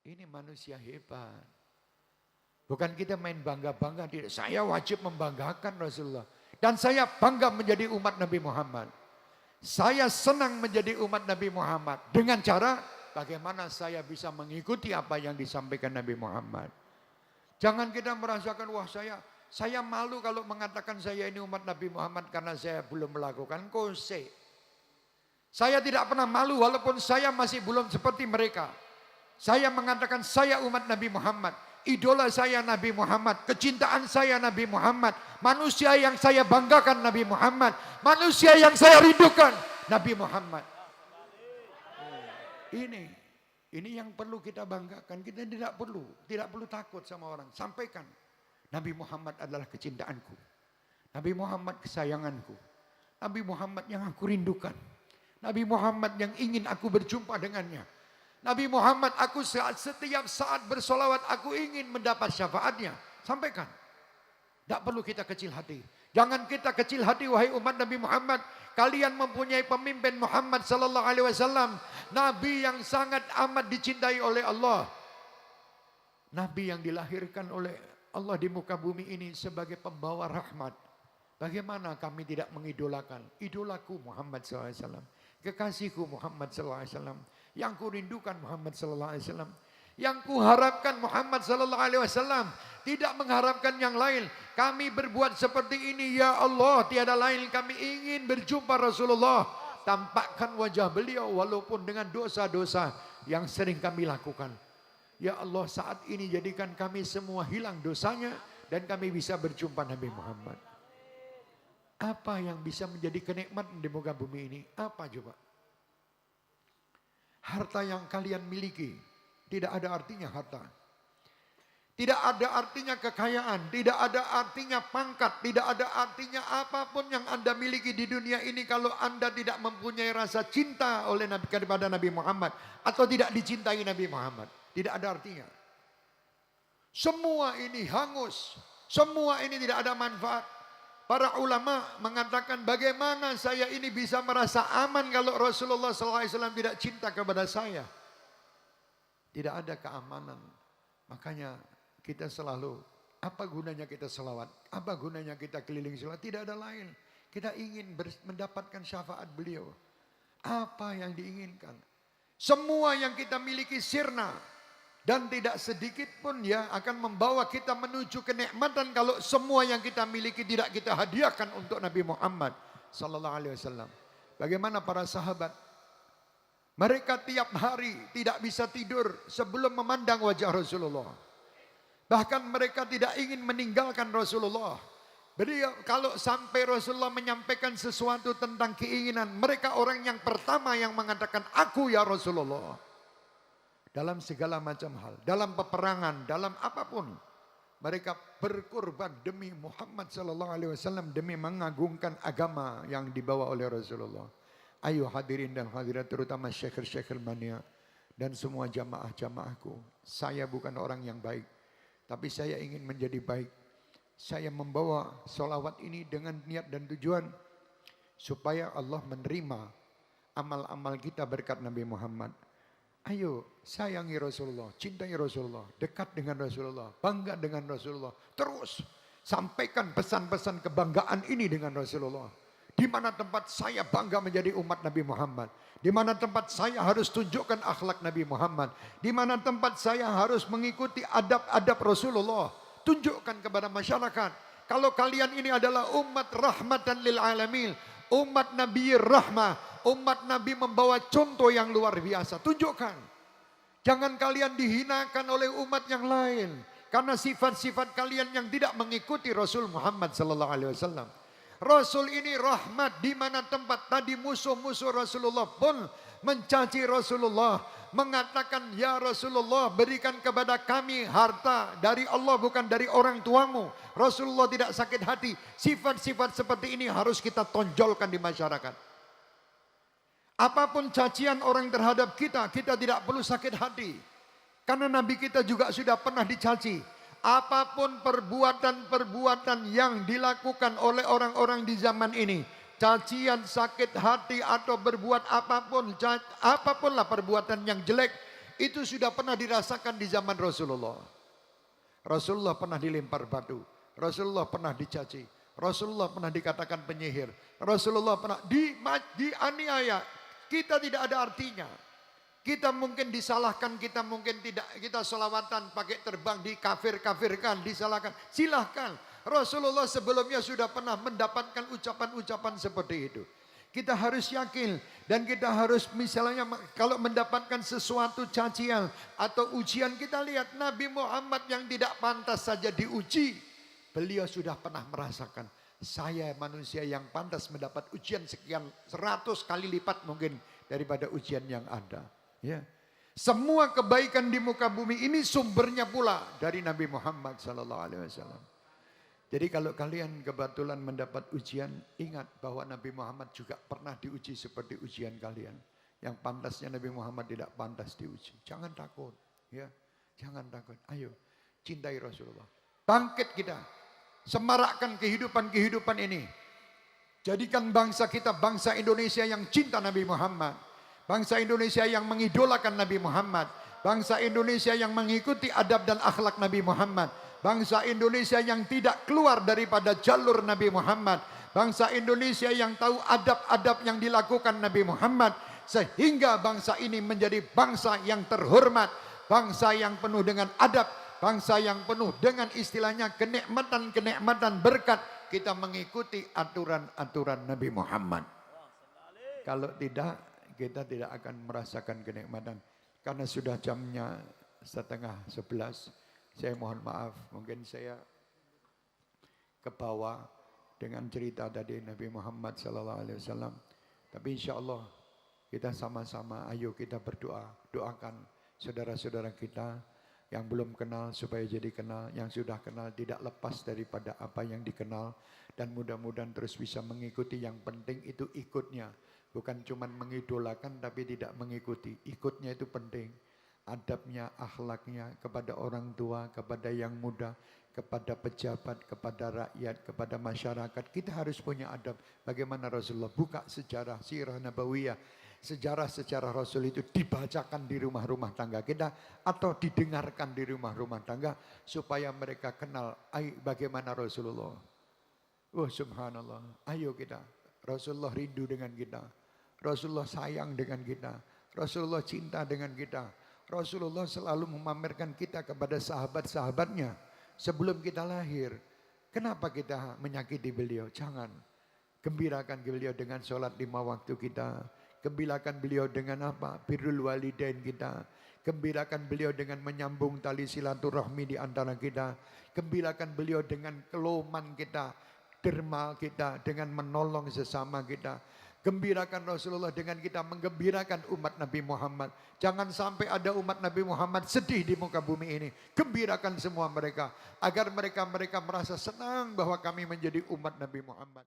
Ini manusia hebat. Bukan kita main bangga-bangga. Saya wajib membanggakan Rasulullah. Dan saya bangga menjadi umat Nabi Muhammad. Saya senang menjadi umat Nabi Muhammad. Dengan cara bagaimana saya bisa mengikuti apa yang disampaikan Nabi Muhammad. Jangan kita merasakan, wah saya malu kalau mengatakan saya ini umat Nabi Muhammad karena saya belum melakukan kose. Saya tidak pernah malu walaupun saya masih belum seperti mereka. Saya mengatakan saya umat Nabi Muhammad. Idola saya Nabi Muhammad, kecintaan saya Nabi Muhammad, manusia yang saya banggakan Nabi Muhammad, manusia yang saya rindukan Nabi Muhammad. Ini yang perlu kita banggakan. Kita tidak perlu takut sama orang. Sampaikan, Nabi Muhammad adalah kecintaanku, Nabi Muhammad kesayanganku, Nabi Muhammad yang aku rindukan, Nabi Muhammad yang ingin aku berjumpa dengannya. Nabi Muhammad, aku setiap saat bersolawat, aku ingin mendapat syafaatnya. Sampaikan. Tidak perlu kita kecil hati. Jangan kita kecil hati, wahai umat Nabi Muhammad. Kalian mempunyai pemimpin Muhammad sallallahu alaihi wasallam. Nabi yang sangat amat dicintai oleh Allah. Nabi yang dilahirkan oleh Allah di muka bumi ini sebagai pembawa rahmat. Bagaimana kami tidak mengidolakan? Idolaku Muhammad sallallahu alaihi wasallam. Kekasihku Muhammad sallallahu alaihi wasallam. Yang ku rindukan Muhammad sallallahu alaihi wasallam. Yang ku harapkan Muhammad sallallahu alaihi wasallam. Tidak mengharapkan yang lain. Kami berbuat seperti ini, ya Allah, tiada lain kami ingin berjumpa Rasulullah. Tampakkan wajah beliau walaupun dengan dosa-dosa yang sering kami lakukan. Ya Allah, saat ini jadikan kami semua hilang dosanya dan kami bisa berjumpa Nabi Muhammad. Apa yang bisa menjadi kenikmatan di muka bumi ini? Apa coba? Harta yang kalian miliki, tidak ada artinya harta. Tidak ada artinya kekayaan, tidak ada artinya pangkat, tidak ada artinya apapun yang Anda miliki di dunia ini kalau Anda tidak mempunyai rasa cinta oleh Nabi kepada Nabi Muhammad atau tidak dicintai Nabi Muhammad. Tidak ada artinya. Semua ini hangus, semua ini tidak ada manfaat. Para ulama mengatakan bagaimana saya ini bisa merasa aman kalau Rasulullah SAW tidak cinta kepada saya. Tidak ada keamanan. Makanya kita selalu, apa gunanya kita selawat? Apa gunanya kita keliling selawat? Tidak ada lain. Kita ingin mendapatkan syafaat beliau. Apa yang diinginkan? Semua yang kita miliki sirna. Dan tidak sedikit pun ya akan membawa kita menuju kenikmatan kalau semua yang kita miliki tidak kita hadiahkan untuk Nabi Muhammad sallallahu alaihi wasallam. Bagaimana para sahabat? Mereka tiap hari tidak bisa tidur sebelum memandang wajah Rasulullah. Bahkan mereka tidak ingin meninggalkan Rasulullah. Beliau kalau sampai Rasulullah menyampaikan sesuatu tentang keinginan, mereka orang yang pertama yang mengatakan, "Aku ya Rasulullah." Dalam segala macam hal, dalam peperangan, dalam apapun, mereka berkorban demi Muhammad sallallahu alaihi wasallam, demi mengagungkan agama yang dibawa oleh Rasulullah. Ayo hadirin dan hadirat, terutama syekhir-syekhir mania dan semua jamaah-jamaahku. Saya bukan orang yang baik, tapi saya ingin menjadi baik. Saya membawa solawat ini dengan niat dan tujuan supaya Allah menerima amal-amal kita berkat Nabi Muhammad. Ayo sayangi Rasulullah, cintai Rasulullah, dekat dengan Rasulullah, bangga dengan Rasulullah. Terus sampaikan pesan-pesan kebanggaan ini dengan Rasulullah. Di mana tempat saya bangga menjadi umat Nabi Muhammad. Di mana tempat saya harus tunjukkan akhlak Nabi Muhammad. Di mana tempat saya harus mengikuti adab-adab Rasulullah. Tunjukkan kepada masyarakat. Kalau kalian ini adalah umat rahmatan lil alamin. Umat Nabi rahmah. Umat Nabi membawa contoh yang luar biasa. Tunjukkan. Jangan kalian dihinakan oleh umat yang lain. Karena sifat-sifat kalian yang tidak mengikuti Rasul Muhammad sallallahu alaihi wasallam. Rasul ini rahmat, di mana tempat tadi musuh-musuh Rasulullah pun mencaci Rasulullah. Mengatakan, ya Rasulullah, berikan kepada kami harta dari Allah bukan dari orang tuamu. Rasulullah tidak sakit hati. Sifat-sifat seperti ini harus kita tonjolkan di masyarakat. Apapun cacian orang terhadap kita, kita tidak perlu sakit hati. Karena Nabi kita juga sudah pernah dicaci. Apapun perbuatan-perbuatan yang dilakukan oleh orang-orang di zaman ini, cacian, sakit hati atau berbuat apapun, apapunlah perbuatan yang jelek, Itu sudah pernah dirasakan di zaman Rasulullah. Rasulullah pernah dilempar batu. Rasulullah pernah dicaci. Rasulullah pernah dikatakan penyihir. Rasulullah pernah dianiaya. Kita tidak ada artinya. Kita mungkin disalahkan, kita mungkin tidak, kita selawatan pakai terbang, dikafir-kafirkan, disalahkan. Silahkan. Rasulullah sebelumnya sudah pernah mendapatkan ucapan-ucapan seperti itu. Kita harus yakin dan kita harus misalnya kalau mendapatkan sesuatu cacian atau ujian, kita lihat Nabi Muhammad yang tidak pantas saja diuji. Beliau sudah pernah merasakan, saya manusia yang pantas mendapat ujian sekian 100 kali lipat mungkin daripada ujian yang ada. Ya. Semua kebaikan di muka bumi ini sumbernya pula dari Nabi Muhammad SAW. Jadi kalau kalian kebetulan mendapat ujian, ingat bahwa Nabi Muhammad juga pernah diuji seperti ujian kalian. Yang pantasnya Nabi Muhammad tidak pantas diuji. Jangan takut, ya, jangan takut. Ayo, cintai Rasulullah. Bangkit kita, semarakkan kehidupan ini. Jadikan bangsa kita bangsa Indonesia yang cinta Nabi Muhammad. Bangsa Indonesia yang mengidolakan Nabi Muhammad. Bangsa Indonesia yang mengikuti adab dan akhlak Nabi Muhammad. Bangsa Indonesia yang tidak keluar daripada jalur Nabi Muhammad. Bangsa Indonesia yang tahu adab-adab yang dilakukan Nabi Muhammad. Sehingga bangsa ini menjadi bangsa yang terhormat. Bangsa yang penuh dengan adab. Bangsa yang penuh dengan istilahnya kenikmatan-kenikmatan berkat. Kita mengikuti aturan-aturan Nabi Muhammad. Kalau tidak, kita tidak akan merasakan kenikmatan. Karena sudah jamnya 10:30. Saya mohon maaf, mungkin saya ke bawah dengan cerita tadi Nabi Muhammad SAW. Tapi insya Allah kita sama-sama, ayo kita berdoa. Doakan saudara-saudara kita yang belum kenal supaya jadi kenal. Yang sudah kenal tidak lepas daripada apa yang dikenal. Dan mudah-mudahan terus bisa mengikuti. Yang penting itu ikutnya. Bukan cuma mengidolakan tapi tidak mengikuti. Ikutnya itu penting. Adabnya, akhlaknya kepada orang tua, kepada yang muda, kepada pejabat, kepada rakyat, kepada masyarakat. Kita harus punya adab. Bagaimana Rasulullah buka sejarah sirah nabawiyah. Sejarah-sejarah Rasul itu dibacakan di rumah-rumah tangga kita atau didengarkan di rumah-rumah tangga supaya mereka kenal bagaimana Rasulullah. Oh subhanallah. Ayo kita. Rasulullah rindu dengan kita. Rasulullah sayang dengan kita. Rasulullah cinta dengan kita. Rasulullah selalu memamerkan kita kepada sahabat-sahabatnya sebelum kita lahir. Kenapa kita menyakiti beliau? Jangan. Gembirakan beliau dengan sholat 5 waktu kita. Gembirakan beliau dengan apa? Birrul walidain kita. Gembirakan beliau dengan menyambung tali silaturahmi di antara kita. Gembirakan beliau dengan keloman kita, derma kita, dengan menolong sesama kita. Gembirakan Rasulullah dengan kita menggembirakan umat Nabi Muhammad. Jangan sampai ada umat Nabi Muhammad sedih di muka bumi ini. Gembirakan semua mereka. Agar mereka merasa senang bahwa kami menjadi umat Nabi Muhammad.